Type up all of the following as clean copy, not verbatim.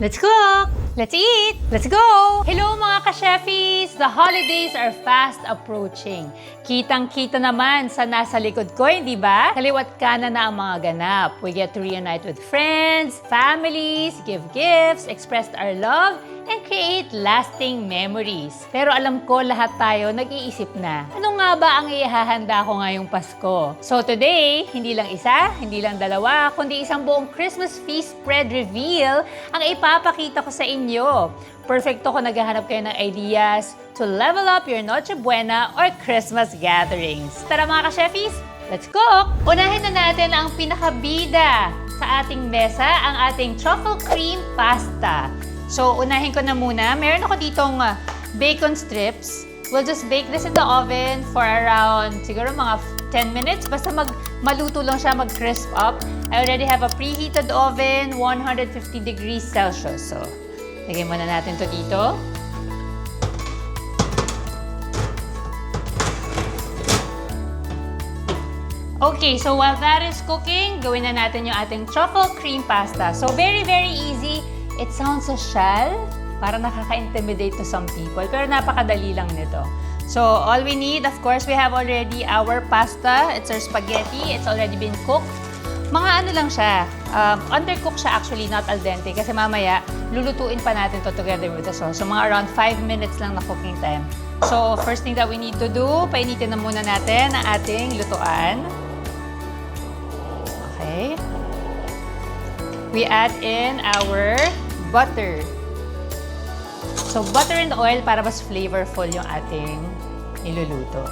Let's cook! Let's eat! Let's go! Hello mga ka-chefis! The holidays are fast approaching. Kitang-kita naman sa nasa likod ko, hindi ba? Kaliwat kanan na ang mga ganap. We get to reunite with friends, families, give gifts, express our love, and create lasting memories. Pero alam ko lahat tayo nag-iisip na, ano nga ba ang ihahanda ko ngayong Pasko? So today, hindi lang isa, hindi lang dalawa, kundi isang buong Christmas feast spread reveal ang ipapakita ko sa inyo. Perfecto kung naghahanap kayo ng ideas to level up your Noche Buena or Christmas gatherings. Tara mga ka-chefis, let's cook! Unahin na natin ang pinakabida sa ating mesa, ang ating truffle cream pasta. So, unahin ko na muna. Meron ako ditong bacon strips. We'll just bake this in the oven for around, siguro mga 10 minutes. Basta maluto lang siya, mag-crisp up. I already have a preheated oven, 150 degrees Celsius. So, lagyan muna natin to dito. Okay, so while that is cooking, gawin na natin yung ating truffle cream pasta. So, very, very easy. It sounds social, parang nakaka-intimidate to some people, pero napakadali lang nito. So, all we need, of course, we have already our pasta. It's our spaghetti. It's already been cooked. Mga ano lang siya, undercooked siya actually, not al dente, kasi mamaya, lulutuin pa natin to together with the sauce. So, mga around 5 minutes lang na cooking time. So, first thing that we need to do, painitin na muna natin ang ating lutuan. Okay. We add in our butter. So, butter and oil para mas flavorful yung ating niluluto.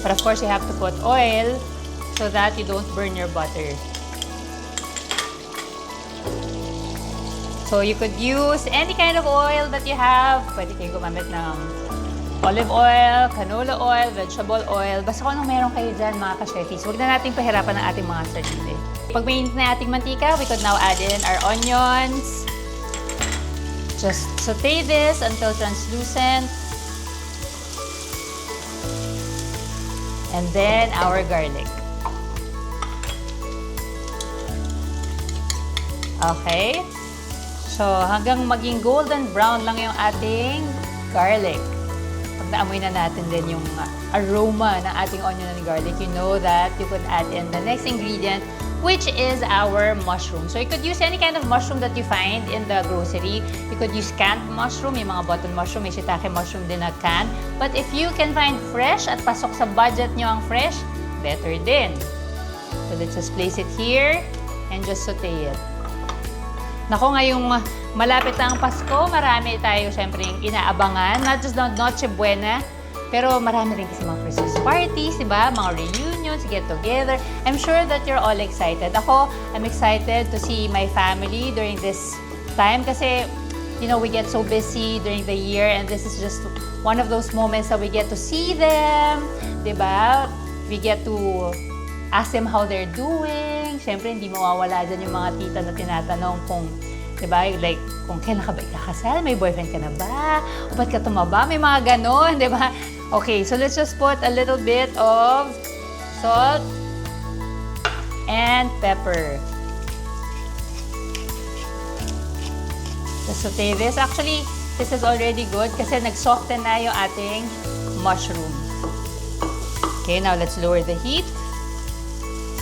But of course, you have to put oil so that you don't burn your butter. So, you could use any kind of oil that you have. Pwede kayo gumamit ng olive oil, canola oil, vegetable oil. Basta kung anong meron kayo dyan, mga ka-chefis. Huwag na natin pahirapan ng ating mga sarili. Pag mainit na ating mantika, we could now add in our onions. Just saute this until translucent. And then our garlic. Okay. So, hanggang maging golden brown lang yung ating garlic. Pag naamoy na natin din yung aroma ng ating onion and garlic, you know that you could add in the next ingredient, which is our mushroom. So you could use any kind of mushroom that you find in the grocery. You could use canned mushroom, yung mga button mushroom, may shiitake mushroom din na canned. But if you can find fresh at pasok sa budget nyo ang fresh, better din. So let's just place it here and just saute it. Nako, ngayong malapit na ang Pasko, marami tayo syempre yung inaabangan. Not just the Noche Buena, pero marami rin kasi mga Christmas parties, diba? Mga reunions, get together. I'm sure that you're all excited. Ako, I'm excited to see my family during this time kasi, you know, we get so busy during the year and this is just one of those moments that we get to see them, diba? We get to ask them how they're doing. Siyempre, hindi mawawala dyan yung mga tita na tinatanong kung, diba, like, kung kailan ka ba ikakasal? May boyfriend ka na ba? O ba't ka tumaba? May mga ganon, diba? Okay, so let's just put a little bit of salt and pepper. Just saute this. Actually, this is already good kasi nag-soften na yung ating mushroom. Okay, now let's lower the heat.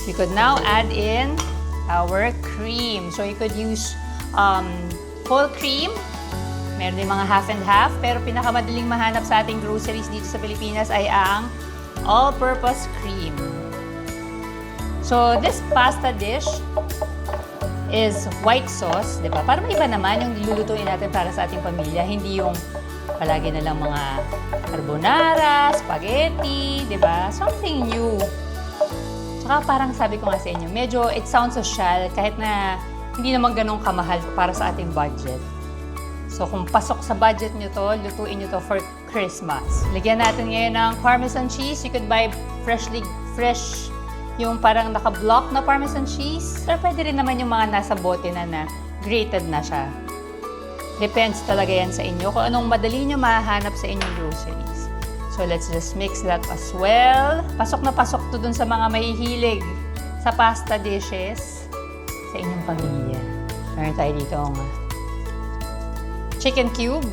We could now add in our cream. So you could use whole cream. Meron din mga half and half. Pero pinakamadaling mahanap sa ating groceries dito sa Pilipinas ay ang all-purpose cream. So this pasta dish is white sauce, di ba? Para maiba naman yung lulutuin natin para sa ating pamilya. Hindi yung palagi na lang mga carbonara, spaghetti, di ba? Something new. Saka parang sabi ko nga sa inyo, medyo it sounds social kahit na hindi naman ganun kamahal para sa ating budget. So kung pasok sa budget nyo to, lutuin nyo to for Christmas. Lagyan natin ngayon ng Parmesan cheese. You could buy fresh yung parang naka-block na Parmesan cheese. Pero pwede rin naman yung mga nasa bote na grated na siya. Depends talaga yan sa inyo kung anong madali nyo mahanap sa inyong groceries. So let's just mix that as well. Pasok na pasok to dun sa mga mahihilig sa pasta dishes sa inyong pamilya. Meron tayo dito chicken cube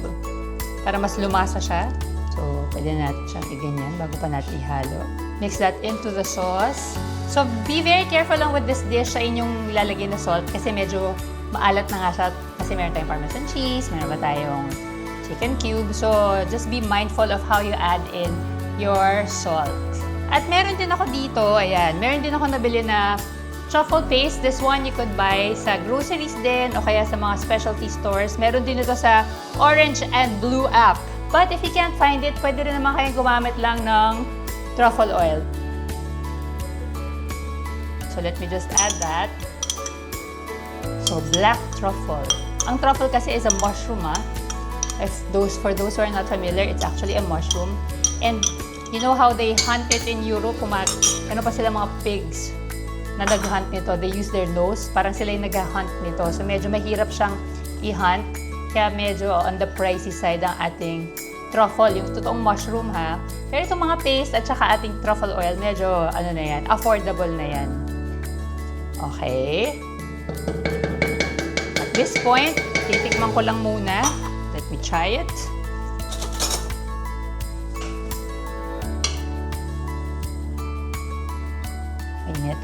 para mas lumasa siya. So, pwede natin siyang i-ganyan bago pa natin ihalo. Mix that into the sauce. So, be very careful lang with this dish sa inyong ilalagay na salt kasi medyo maalat na nga siya kasi meron tayong Parmesan cheese, meron ba tayong chicken cube. So, just be mindful of how you add in your salt. At meron din ako dito, ayan, meron din ako nabili na truffle paste. This one you could buy sa groceries din o kaya sa mga specialty stores. Meron din ito sa Orange and Blue app. But if you can't find it, pwede rin naman kayong gumamit lang ng truffle oil. So let me just add that. So black truffle. Ang truffle kasi is a mushroom, For those who are not familiar, it's actually a mushroom. And you know how they hunt it in Europe? Ano pa sila mga pigs na nag-hunt nito, they use their nose. Parang sila yung nag-hunt nito. So, medyo mahirap siyang i-hunt. Kaya medyo on the pricey side ang ating truffle. Yung totoong mushroom, ha. Pero itong mga paste at saka ating truffle oil, medyo, ano na yan, affordable na yan. Okay. At this point, titikman ko lang muna. Let me try it. Init.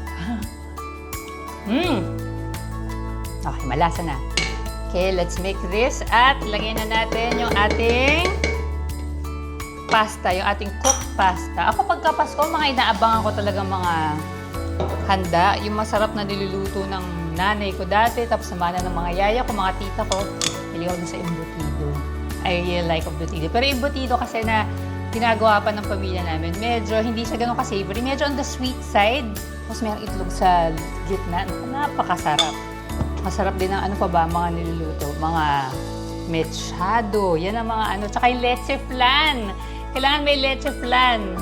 Okay, malasa na. Okay, let's make this at lagyan na natin yung ating pasta, yung ating cooked pasta. Ako pagka Pasko, mga inaabangan ko talaga mga handa. Yung masarap na niluluto ng nanay ko dati, tapos naman ng mga yaya ko, mga tita ko. Pili ako sa embutido. I really like embutido. Pero embutido kasi na ginagawa pa ng pamilya namin, medyo hindi siya ganun ka-savory. Medyo on the sweet side. Tapos mayroong itlog sa gitna. Napakasarap. Masarap din ang ano pa ba, mga niluluto. Mga mechado. Yan ang mga ano. Tsaka yung leche flan. Kailangan may leche flan.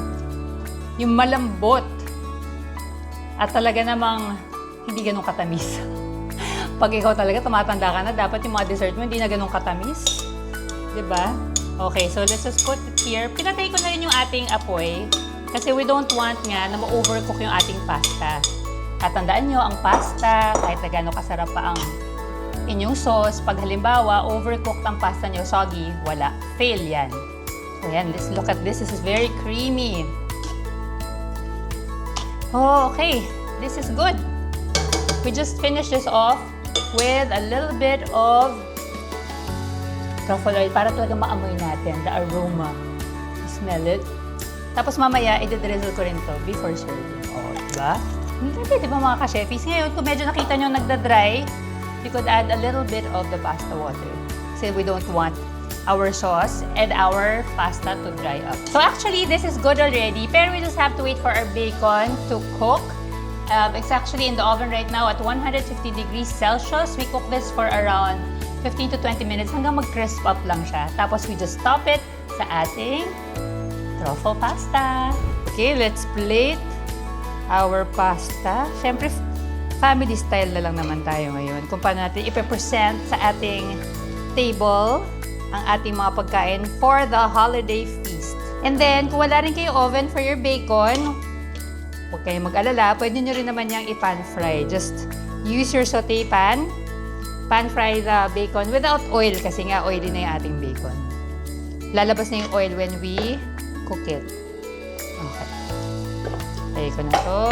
Yung malambot. At talaga namang hindi ganun katamis. Pag ikaw talaga tumatanda ka na, dapat yung mga dessert mo hindi na ganun katamis. Diba? Okay, so let's just put it here. Pinatay ko na rin yung ating apoy. Kasi we don't want nga na ma-overcook yung ating pasta. At tandaan nyo, ang pasta, kahit na gano'ng kasarap pa ang inyong sauce, pag halimbawa, overcooked ang pasta nyo, soggy, wala. Fail yan. So yan, let's look at this. This is very creamy. Oh, okay. This is good. We just finish this off with a little bit of truffle oil para talaga maamoy natin, the aroma. Smell it. Tapos mamaya, i-drizzle ko rin to before serving. O, diba? Hindi, diba mga ka-chefis? Ngayon, kung medyo nakita nyo nagda-dry, you could add a little bit of the pasta water. Kasi we don't want our sauce and our pasta to dry up. So actually, this is good already, pero we just have to wait for our bacon to cook. It's actually in the oven right now at 150 degrees Celsius. We cook this for around 15 to 20 minutes hanggang mag-crisp up lang siya. Tapos we just top it sa ating truffle pasta. Okay, let's plate our pasta. Siyempre, family style na lang naman tayo ngayon. Kung paano natin ipe-present sa ating table ang ating mga pagkain for the holiday feast. And then, kung wala rin kayo oven for your bacon, huwag kayong mag-alala, pwede nyo rin naman niyang i-pan fry. Just use your saute pan. Pan fry the bacon without oil kasi nga oily na yung ating bacon. Lalabas na yung oil when we cook it. Okay. Lagay ko na to.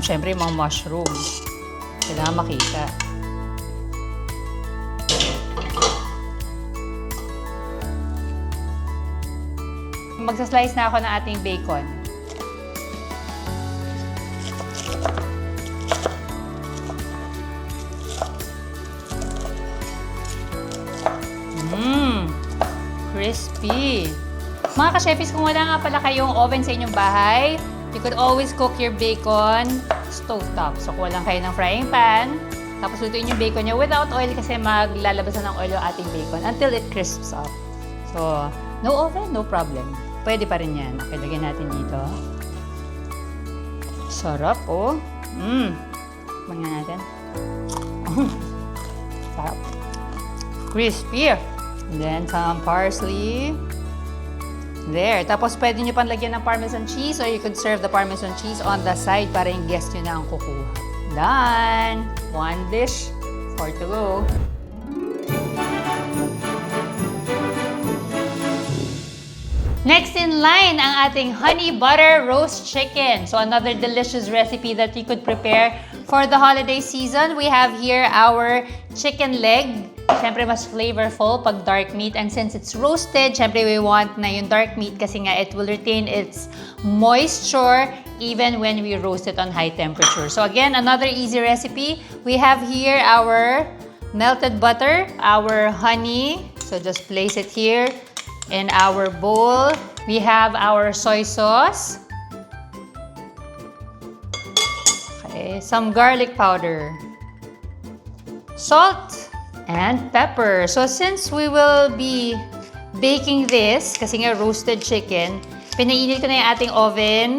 Siyempre, yung mga mushroom. Kailangan makita. Magsaslice na ako ng ating bacon. Crispy. Mga ka-chefis, kung wala nga pala kayong oven sa inyong bahay, you could always cook your bacon stovetop. So, kung walang kayo ng frying pan, tapos lutuin yung bacon nyo without oil kasi maglalabas na ng oil yung ating bacon until it crisps up. So, no oven, no problem. Pwede pa rin yan. Okay, lagyan natin dito. Sarap, oh. Tingnan natin. Sarap. Crispy. And then some parsley. There. Tapos pwede nyo pang lagyan ng Parmesan cheese or you could serve the Parmesan cheese on the side para yung guest nyo na ang kukuha. Done! One dish, 4 to go. Next in line, ang ating honey butter roast chicken. So another delicious recipe that you could prepare for the holiday season. We have here our chicken leg. Siyempre, mas flavorful pag dark meat. And since it's roasted, siyempre, we want na yung dark meat kasi nga it will retain its moisture even when we roast it on high temperature. So again, another easy recipe. We have here our melted butter, our honey. So just place it here. In our bowl, we have our soy sauce. Okay, some garlic powder. Salt and pepper. So since we will be baking this, kasi nga roasted chicken, pinainit ko na yung ating oven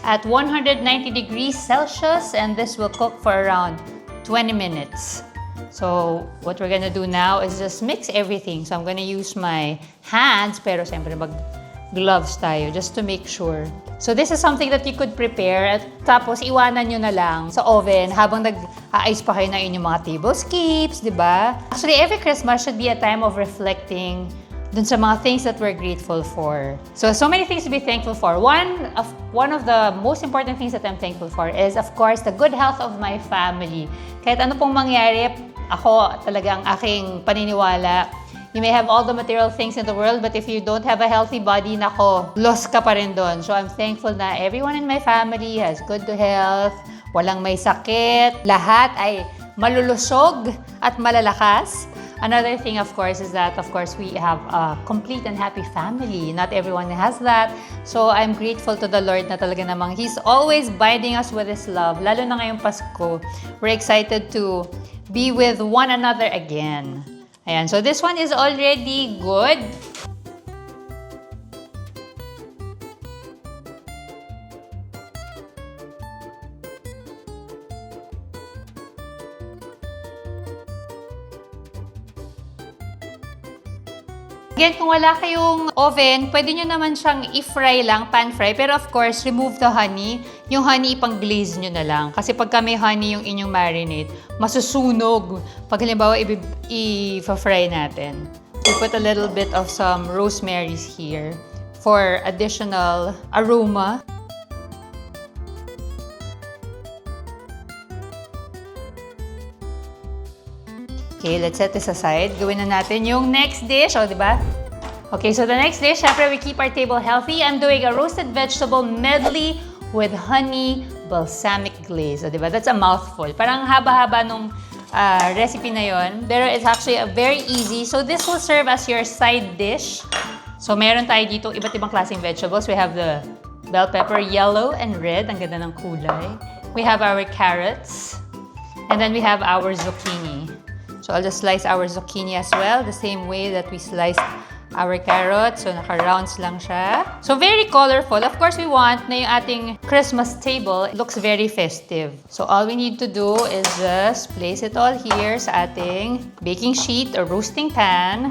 at 190 degrees Celsius and this will cook for around 20 minutes. So, what we're gonna do now is just mix everything. So, I'm gonna use my hands, pero siyempre mag-gloves tayo just to make sure. So, this is something that you could prepare at tapos iwanan nyo na lang sa oven habang nag-aayos pa kayo ng inyong mga tablescapes, di ba? Actually, every Christmas should be a time of reflecting dun sa mga things that we're grateful for. So many things to be thankful for. One of the most important things that I'm thankful for is, of course, the good health of my family. Kahit ano pong mangyari, ako talagang aking paniniwala. You may have all the material things in the world, but if you don't have a healthy body, nako, lost ka pa rin doon. So I'm thankful na everyone in my family has good health, walang may sakit, lahat ay malulusog at malalakas. Another thing, of course, is that, of course, we have a complete and happy family. Not everyone has that. So, I'm grateful to the Lord na talaga namang He's always binding us with His love. Lalo na ngayong Pasko, we're excited to be with one another again. Ayan, so this one is already good. Again, kung wala kayong oven, pwede nyo naman siyang i-fry lang, pan fry. Pero of course, remove the honey. Yung honey, ipang-glaze nyo na lang. Kasi pagka may honey yung inyong marinade, masusunog. Pag halimbawa, i-fry natin. We put a little bit of some rosemaries here for additional aroma. Okay, let's set this aside. Gawin na natin yung next dish, o, diba? Okay, so the next dish, syempre, we keep our table healthy. I'm doing a roasted vegetable medley with honey balsamic glaze. O, diba? That's a mouthful. Parang haba-haba nung recipe na yon. Pero it's actually very easy. So this will serve as your side dish. So meron tayo dito iba't ibang klaseng vegetables. We have the bell pepper, yellow and red. Ang ganda ng kulay. We have our carrots. And then we have our zucchini. So I'll just slice our zucchini as well, the same way that we sliced our carrots. So naka-rounds lang siya. So very colorful. Of course, we want na yung ating Christmas table looks very festive. So all we need to do is just place it all here sa ating baking sheet or roasting pan.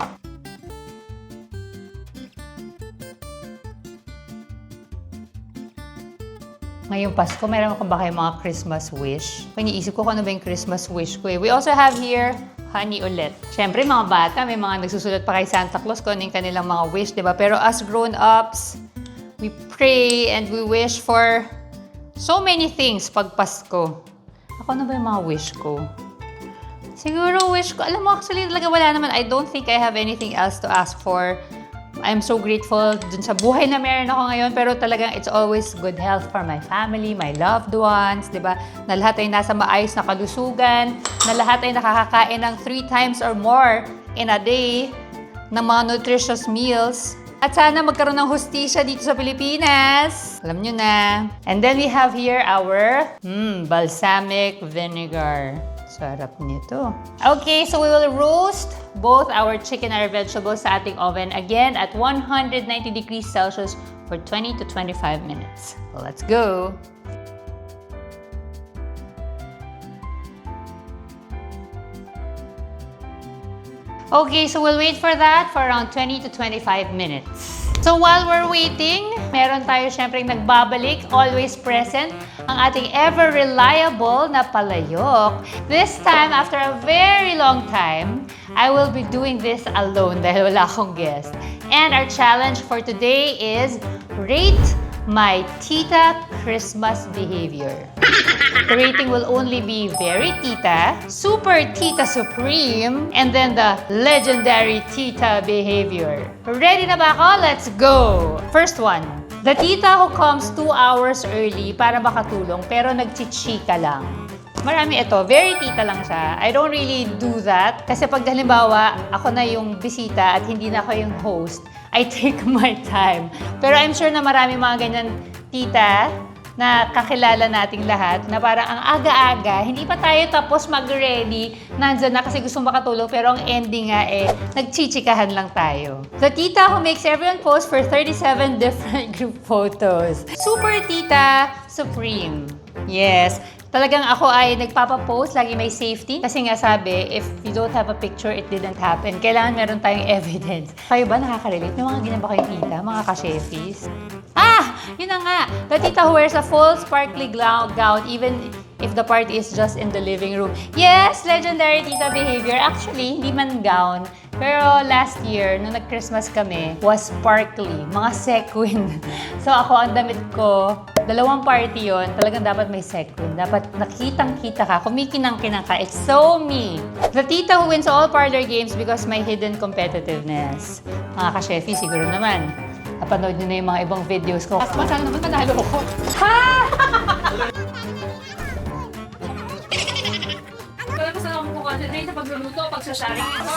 Ngayong Pasko, meron akong ba kayong mga Christmas wish? Iniisip ko kung ano ba yung Christmas wish ko eh. We also have here honey ulit. Siyempre, mga bata, may mga nagsusulat pa kay Santa Claus kung ano yung kanilang mga wish, di ba? Pero as grown-ups, we pray and we wish for so many things pag Pasko. Ako, ano ba yung mga wish ko? Siguro wish ko, alam mo, actually talaga wala naman. I don't think I have anything else to ask for. I'm so grateful dun sa buhay na meron ako ngayon, pero talagang it's always good health for my family, my loved ones, di ba? Na lahat ay nasa maayos na kalusugan, na lahat ay nakakakain ng 3 times or more in a day ng mga nutritious meals. At sana magkaroon ng hustisya dito sa Pilipinas. Alam nyo na. And then we have here our balsamic vinegar. Sarap nito. Okay, so we will roast both our chicken and our vegetables sa ating oven again at 190 degrees Celsius for 20 to 25 minutes. So let's go! Okay, so we'll wait for that for around 20 to 25 minutes. So while we're waiting, meron tayo syempre nagbabalik, always present, ang ating ever-reliable na palayok. This time, after a very long time, I will be doing this alone dahil wala akong guest. And our challenge for today is rate my tita Christmas behavior. The rating will only be very tita, super tita supreme, and then the legendary tita behavior. Ready na ba ako? Let's go! First one, the tita who comes 2 hours early para makatulong pero nagchichika lang. Marami ito. Very tita lang siya. I don't really do that. Kasi pag halimbawa, ako na yung bisita at hindi na ako yung host, I take my time. Pero I'm sure na marami mga ganyan tita na kakilala nating lahat na parang ang aga-aga, hindi pa tayo tapos mag-ready, nandyan na kasi gusto makatulog, pero ang ending nga nagchichikahan lang tayo. The tita who makes everyone post for 37 different group photos. Super tita supreme. Yes. Talagang ako ay nagpapapost, lagi may safety. Kasi nga sabi, if you don't have a picture, it didn't happen. Kailangan meron tayong evidence. Kayo ba nakaka-relate? May mga ganyan ba kayo tita? Mga ka-chefis? Yun na nga. The tita who wears a full sparkly gown even if the party is just in the living room. Yes, legendary tita behavior. Actually, hindi man gown. Pero last year, nung nag-Christmas kami, was sparkly. Mga sequin. So ako, ang damit ko, 2 party yon, talagang dapat may sequin. Dapat nakitang-kita ka, kumikinang-kinang ka. It's so me. The tita who wins all parlor games because my hidden competitiveness. Mga ka-chefy, siguro naman. Napanood nyo na yung mga ibang videos ko. Mas masal naman nanalo ko. Ha! Kaya kasi ako concentrate sa pagluluto, pagsasharing ito.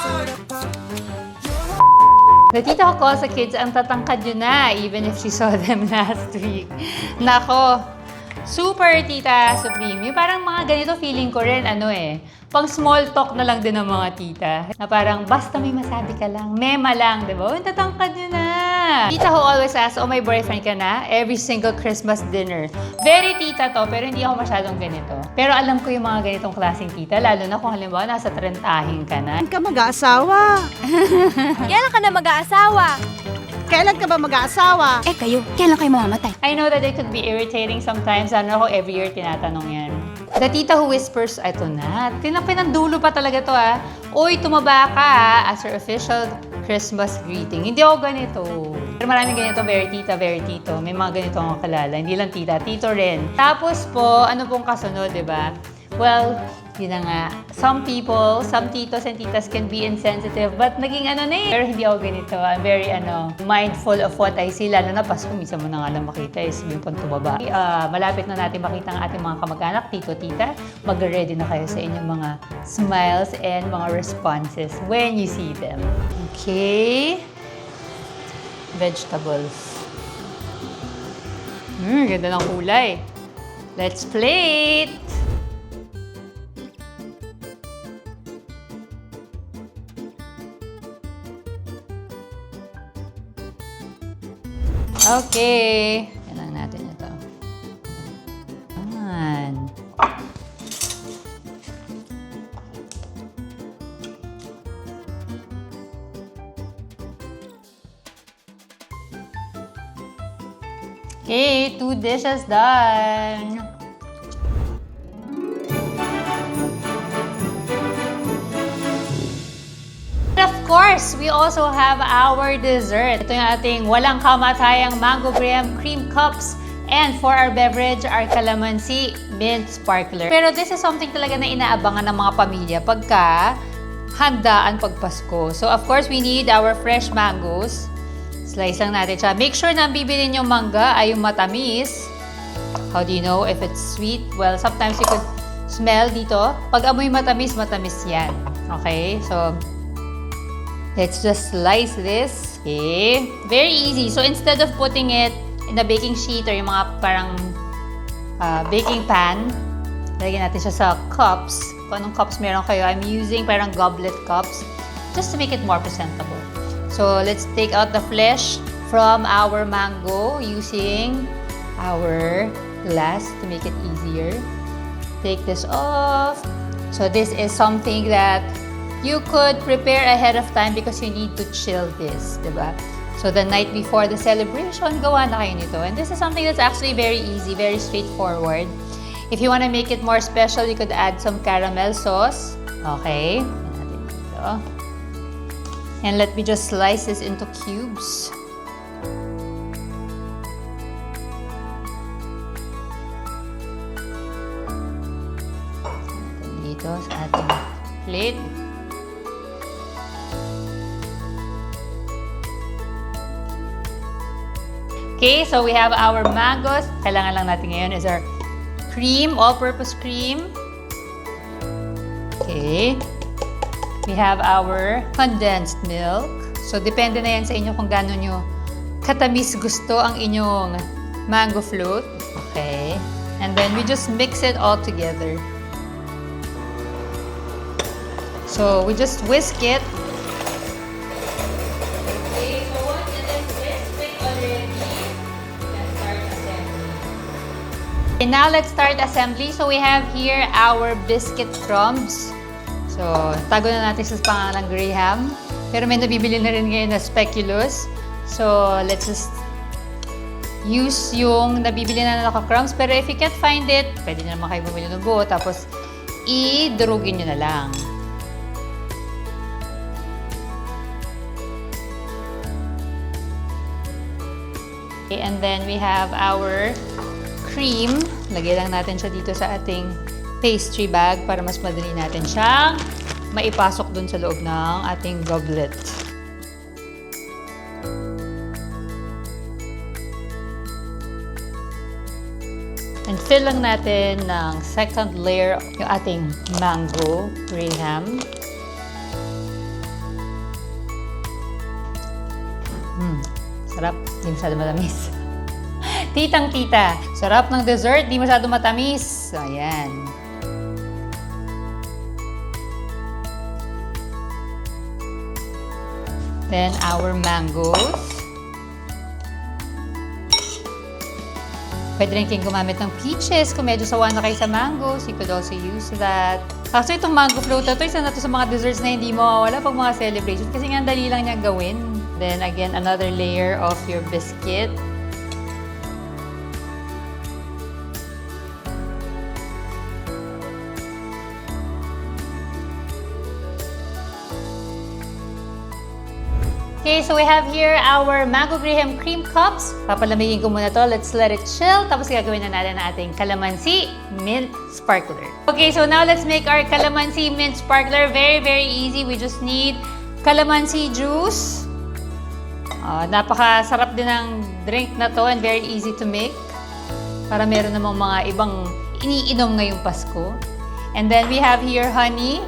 The tita who calls the kids ang tatangkad yun na, even if she saw them last week. Nako, super tita supreme. Yung parang mga ganito feeling ko rin, pang small talk na lang din ng mga tita. Na parang, basta may masabi ka lang, mema lang, di ba? Ang tatangkad yun na. Tita who always asks, oh, may boyfriend ka na? Every single Christmas dinner. Very tita to, pero hindi ako masyadong ganito. Pero alam ko yung mga ganitong klaseng tita, lalo na kung halimbawa nasa 30 ka na. Kailan ka mag-aasawa? Kailan ka na mag-aasawa? Kailan ka ba mag-aasawa? Kayo, kailan kayo mamamatay? I know that it could be irritating sometimes. Ano ako, every year tinatanong yan. The tita who whispers, ito na. Pinandulo pa talaga to Uy, tumaba ka as her official Christmas greeting. Hindi ako ganito. Pero maraming ganito, very tita, very tito. May mga ganito akong kalala. Hindi lang tita, tito rin. Tapos po, ano pong kasunod, di ba? Well, yun na nga. Some people, some titos and titas can be insensitive, but naging Pero hindi ako ganito. I'm very, mindful of what I see. Lalo na Pasko, minsan mo na nga lang makita is yung pang tumaba. Malapit na natin makita ang ating mga kamag-anak, tito, tita. Mag-ready na kayo sa inyong mga smiles and mga responses when you see them. Okay. Vegetables. Ganda ng kulay. Let's plate! Okay. Kailangan natin ito. Ayan. Okay, 2 dishes done. Of course, we also have our dessert. Ito yung ating walang kamatayang mango graham cream cups. And for our beverage, our calamansi mint sparkler. Pero this is something talaga na inaabangan ng mga pamilya pagka handaan pag Pasko. So of course, we need our fresh mangoes. Slice lang natin siya. Make sure na ang bibilin yung mangga ay yung matamis. How do you know if it's sweet? Well, sometimes you could smell dito. Pag amoy matamis, matamis yan. Okay? So, let's just slice this. Okay? Very easy. So, instead of putting it in a baking sheet or yung mga parang baking pan, lagyan natin siya sa cups. Kung anong cups meron kayo, I'm using parang goblet cups just to make it more presentable. So, let's take out the flesh from our mango using our glass to make it easier. Take this off. So, this is something that you could prepare ahead of time because you need to chill this, diba? So the night before the celebration, gawa na kayo nito. And this is something that's actually very easy, very straightforward. If you want to make it more special, you could add some caramel sauce. Okay. Yan natin dito. And let me just slice this into cubes. Dito sa ating plate. Okay, so we have our mangoes. Kailangan lang natin ngayon is our cream, all-purpose cream. Okay. We have our condensed milk. So, depende na yan sa inyo kung gaano nyo katamis gusto ang inyong mango float. Okay. And then, we just mix it all together. So, we just whisk it. Okay, so once it is whisked already, let's start assembly. Okay, now let's start assembly. So, we have here our biscuit crumbs. So, tago na natin sa pangalang Graham. Pero may nabibili na rin ngayon na speculoos. So, let's just use yung nabibili na naka-crumbs. Pero if you can't find it, pwede na naman kayo bumili ng buo. Tapos, idurugin nyo na lang. Okay, and then we have our cream. Lagay lang natin siya dito sa ating pastry bag para mas madali natin siyang maipasok dun sa loob ng ating goblet. And fill lang natin ng second layer yung ating mango Graham. Sarap. Hindi masyado matamis. Titang-tita. Sarap ng dessert. Di masyado matamis. So, ayan. Then, our mangoes. Pwede rin kayong gumamit ng peaches kung medyo sawa na kayo sa mangoes. You could also use that. Actually, itong mango float na ito, isa na ito sa mga desserts na hindi mawawala pag mga celebration. Kasi nga, dali lang niya gawin. Then, again, another layer of your biscuit. Okay, so we have here our Mango Graham cream cups. Papalamigin ko muna to. Let's let it chill. Tapos gagawin na natin ang ating calamansi mint sparkler. Okay, so now let's make our calamansi mint sparkler. Very, very easy. We just need calamansi juice. Napakasarap din ng drink na to and very easy to make. Para meron namang mga ibang iniinom ngayong Pasko. And then we have here honey.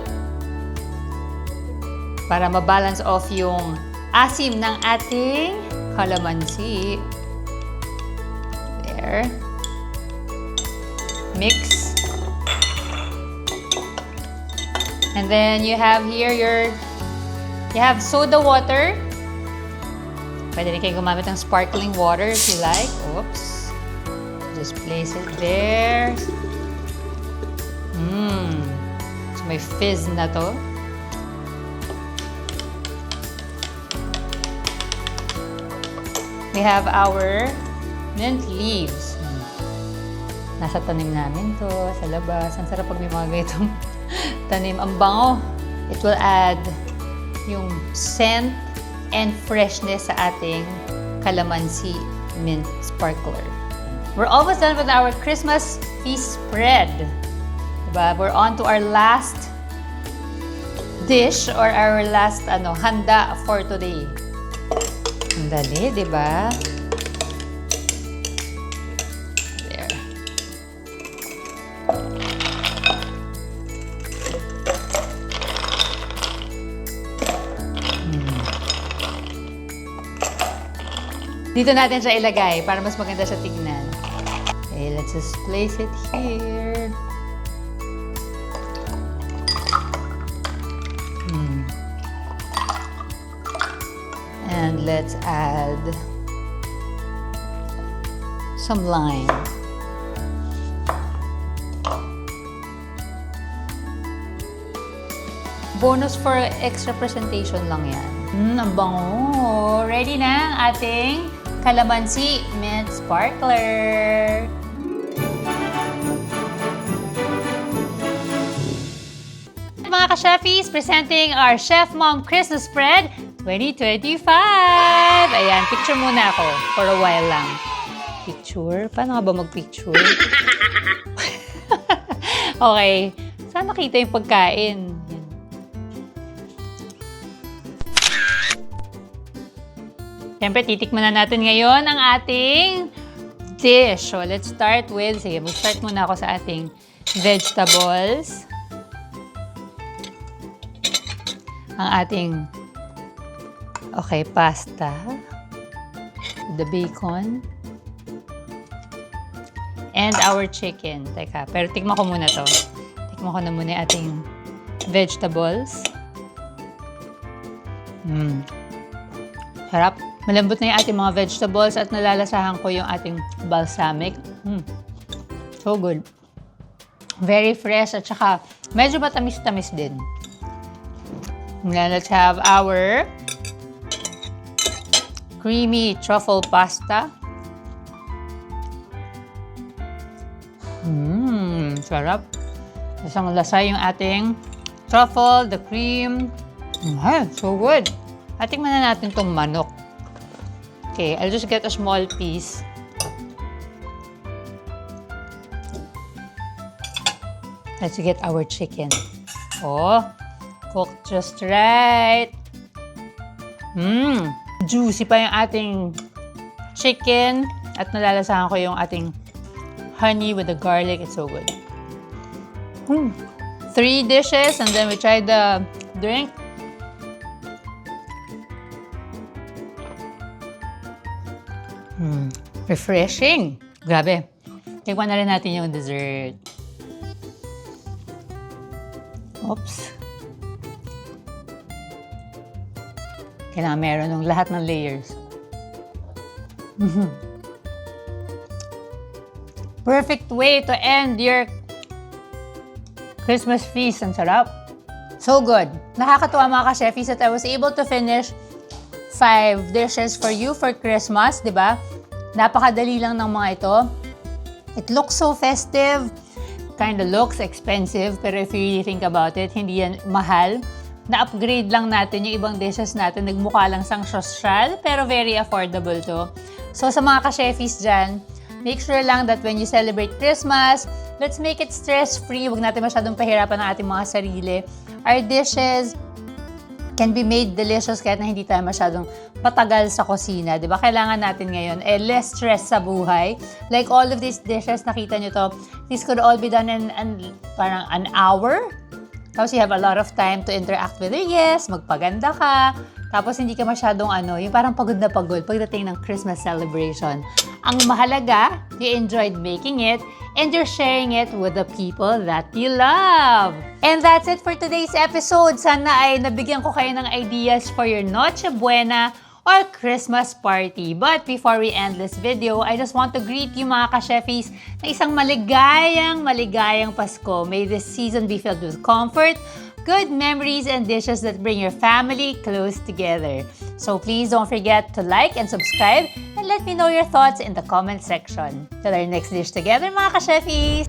Para mabalance off yung asim ng ating calamansi. There. Mix. And then you have here you have soda water. Pwede rin kayo gumamit ng sparkling water if you like. Oops. Just place it there. So may fizz na to. We have our mint leaves. Nasa tanim namin to, sa labas. Ang sarap pag may mga ganitong tanim. Ang bango. It will add yung scent and freshness sa ating calamansi mint sparkler. We're almost done with our Christmas feast spread. Diba? We're on to our last dish or our last handa for today. Ang dali, di ba? There. Dito natin siya ilagay para mas maganda siya tignan. Okay, let's just place it here. And let's add some lime. Bonus for extra presentation lang yan. Ang bango. Ready na ang ating calamansi mint sparkler. Mga ka-chefis, presenting our Chef Mom Christmas Spread 2025! Ayan, picture muna ako for a while lang. Picture? Paano nga ba mag-picture? Okay. Saan nakita yung pagkain? Yan. Siyempre, titikman na natin ngayon ang ating dish. So, let's start with, sige, mag-start muna ako sa ating vegetables. Ang ating, okay, pasta. The bacon. And our chicken. Teka, pero tikman ko muna to. Tikman ko na muna yung ating vegetables. Sarap. Malambot na yung ating mga vegetables at nalalasahan ko yung ating balsamic. So good. Very fresh at saka medyo matamis-tamis din. Now let's have our creamy truffle pasta. Sarap. Lasang lasa yung ating truffle, the cream. So good. At tingnan na natin tong manok. Okay, I'll just get a small piece. Let's get our chicken. Oh, cooked just right. Juicy pa yung ating chicken. At nalalasahan ko yung ating honey with the garlic. It's so good. 3 dishes and then we try the drink. Refreshing. Grabe. Tikman na rin natin yung dessert. Oops. Kailangan meron ng lahat ng layers. Perfect way to end your Christmas feast. Ang sarap. So good. Nakakatuwa mga ka-chefis that I was able to finish 5 dishes for you for Christmas, di ba? Napakadali lang ng mga ito. It looks so festive. Kinda looks expensive, pero if you really think about it, hindi yan mahal. Na-upgrade lang natin yung ibang dishes natin. Nagmukha lang sang social, pero very affordable to. So sa mga ka-chefis dyan, make sure lang that when you celebrate Christmas, let's make it stress-free. Huwag natin masyadong pahirapan ang ating mga sarili. Our dishes can be made delicious kahit na hindi tayo masyadong patagal sa kusina. Diba? Kailangan natin ngayon less stress sa buhay. Like all of these dishes, nakita nyo to, this could all be done in parang an hour. Tapos you have a lot of time to interact with your guests, magpaganda ka, tapos hindi ka masyadong yung parang pagod na pagod pagdating ng Christmas celebration. Ang mahalaga, you enjoyed making it, and you're sharing it with the people that you love. And that's it for today's episode. Sana ay nabigyan ko kayo ng ideas for your Noche Buena or Christmas party. But before we end this video, I just want to greet you mga ka-chefis na isang maligayang Pasko. May this season be filled with comfort, good memories, and dishes that bring your family close together. So please don't forget to like and subscribe and let me know your thoughts in the comment section. Till our next dish together mga ka-chefis!